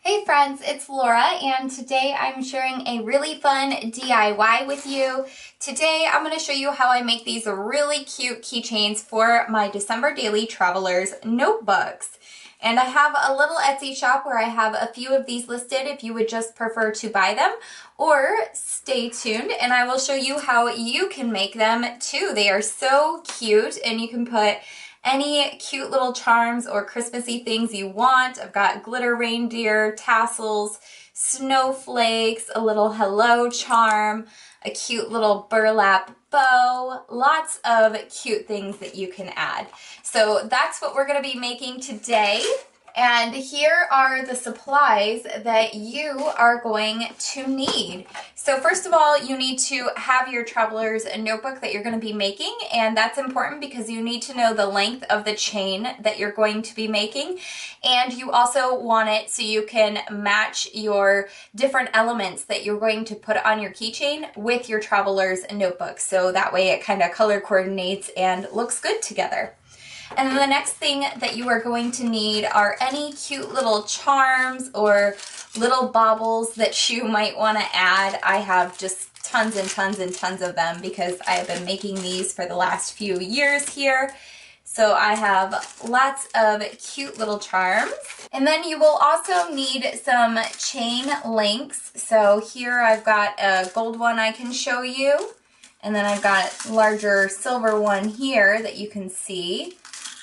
Hey friends, it's Laura, and today I'm sharing a really fun DIY with you. Today I'm going to show you how I make these really cute keychains for my December Daily Travelers notebooks. And I have a little Etsy shop where I have a few of these listed if you would just prefer to buy them, or stay tuned and I will show you how you can make them too. They are so cute, and you can put any cute little charms or Christmassy things you want. I've got glitter reindeer, tassels, snowflakes, a little hello charm, a cute little burlap bow, lots of cute things that you can add. So that's what we're going to be making today. And here are the supplies that you are going to need. So first of all, you need to have your traveler's notebook that you're going to be making, and that's important because you need to know the length of the chain that you're going to be making, and you also want it so you can match your different elements that you're going to put on your keychain with your traveler's notebook, so that way it kind of color coordinates and looks good together. And then the next thing that you are going to need are any cute little charms or little baubles that you might want to add. I have just tons and tons and tons of them because I have been making these for the last few years here. So I have lots of cute little charms. And then you will also need some chain links. So here I've got a gold one I can show you. And then I've got a larger silver one here that you can see.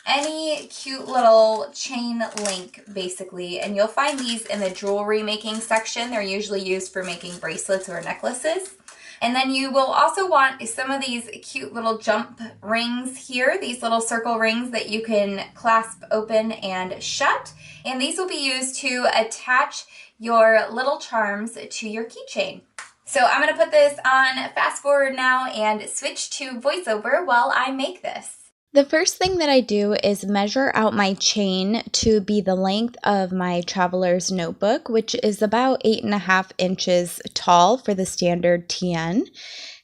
Any cute little chain link basically, and you'll find these in the jewelry making section. They're usually used for making bracelets or necklaces. And then you will also want some of these cute little jump rings here, these little circle rings that you can clasp open and shut. And these will be used to attach your little charms to your keychain. So I'm going to put this on fast forward now and switch to voiceover while I make this. The first thing that I do is measure out my chain to be the length of my traveler's notebook, which is about 8.5 inches tall for the standard TN.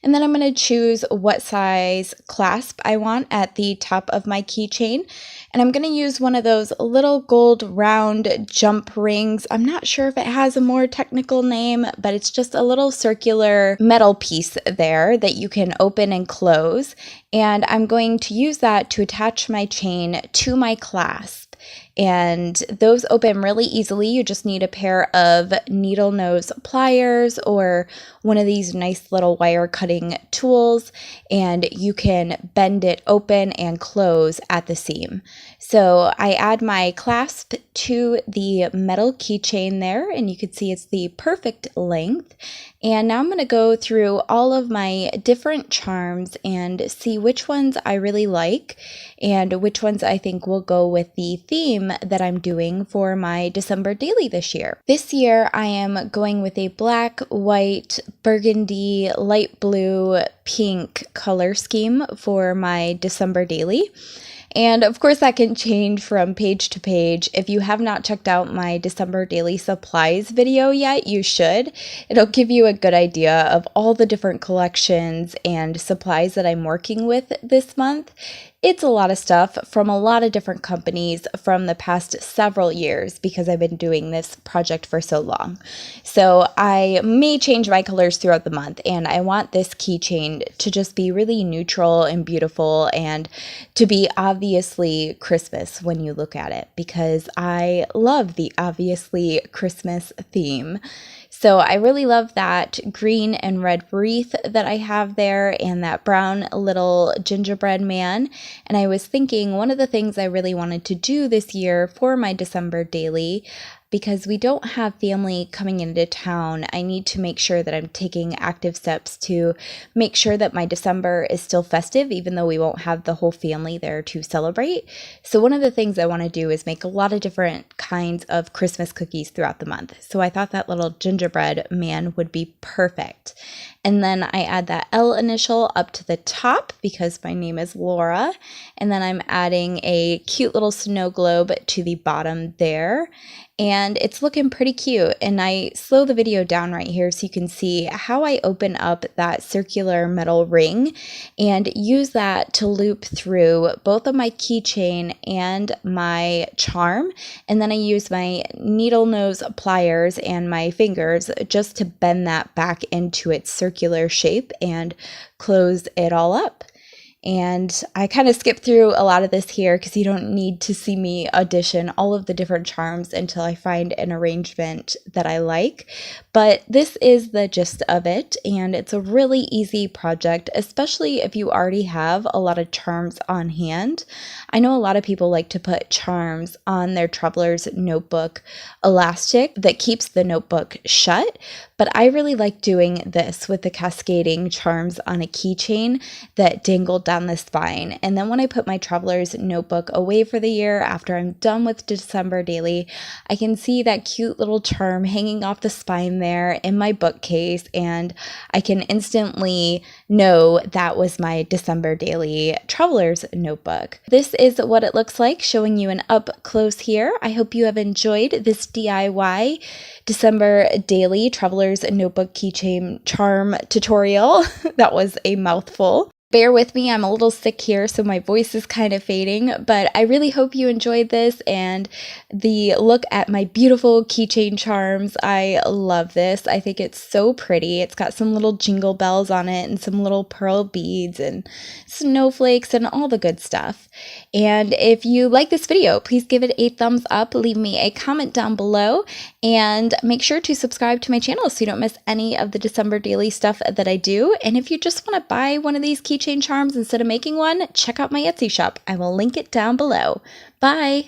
And then I'm going to choose what size clasp I want at the top of my keychain. And I'm going to use one of those little gold round jump rings. I'm not sure if it has a more technical name, but it's just a little circular metal piece there that you can open and close. And I'm going to use that to attach my chain to my clasp. And those open really easily. You just need a pair of needle nose pliers or one of these nice little wire cutting tools, and you can bend it open and close at the seam. So I add my clasp to the metal keychain there, and you can see it's the perfect length. And now I'm going to go through all of my different charms and see which ones I really like and which ones I think will go with the theme that I'm doing for my December daily this year. This year I am going with a black, white, burgundy, light blue, pink color scheme for my December daily. And of course that can change from page to page. If you have not checked out my December daily supplies video yet, you should. It'll give you a good idea of all the different collections and supplies that I'm working with this month. It's a lot of stuff from a lot of different companies from the past several years because I've been doing this project for so long. So I may change my colors throughout the month, and I want this keychain to just be really neutral and beautiful and to be obviously Christmas when you look at it because I love the obviously Christmas theme. So I really love that green and red wreath that I have there and that brown little gingerbread man. And I was thinking one of the things I really wanted to do this year for my December daily, because we don't have family coming into town, I need to make sure that I'm taking active steps to make sure that my December is still festive, even though we won't have the whole family there to celebrate. So one of the things I want to do is make a lot of different kinds of Christmas cookies throughout the month. So I thought that little gingerbread man would be perfect. And then I add that L initial up to the top because my name is Laura. And then I'm adding a cute little snow globe to the bottom there. and it's looking pretty cute. And I slow the video down right here so you can see how I open up that circular metal ring and use that to loop through both of my keychain and my charm. And then I use my needle nose pliers and my fingers just to bend that back into its circular shape and close it all up. And I kind of skip through a lot of this here because you don't need to see me audition all of the different charms until I find an arrangement that I like. But this is the gist of it, and it's a really easy project, especially if you already have a lot of charms on hand. I know a lot of people like to put charms on their traveler's notebook elastic that keeps the notebook shut, but I really like doing this with the cascading charms on a keychain that dangle down the spine. And then when I put my traveler's notebook away for the year after I'm done with December daily, I can see that cute little charm hanging off the spine there in my bookcase, and I can instantly know that was my December daily traveler's notebook. This is what it looks like, showing you an up close here. I hope you have enjoyed this DIY December daily traveler's notebook keychain charm tutorial. That was a mouthful. Bear with me, I'm a little sick here, so my voice is kind of fading, but I really hope you enjoyed this and the look at my beautiful keychain charms. I love this. I think it's so pretty. It's got some little jingle bells on it and some little pearl beads and snowflakes and all the good stuff. And if you like this video, please give it a thumbs up, leave me a comment down below, and make sure to subscribe to my channel so you don't miss any of the December daily stuff that I do. And if you just want to buy one of these keychain charms instead of making one, check out my Etsy shop. I will link it down below. Bye!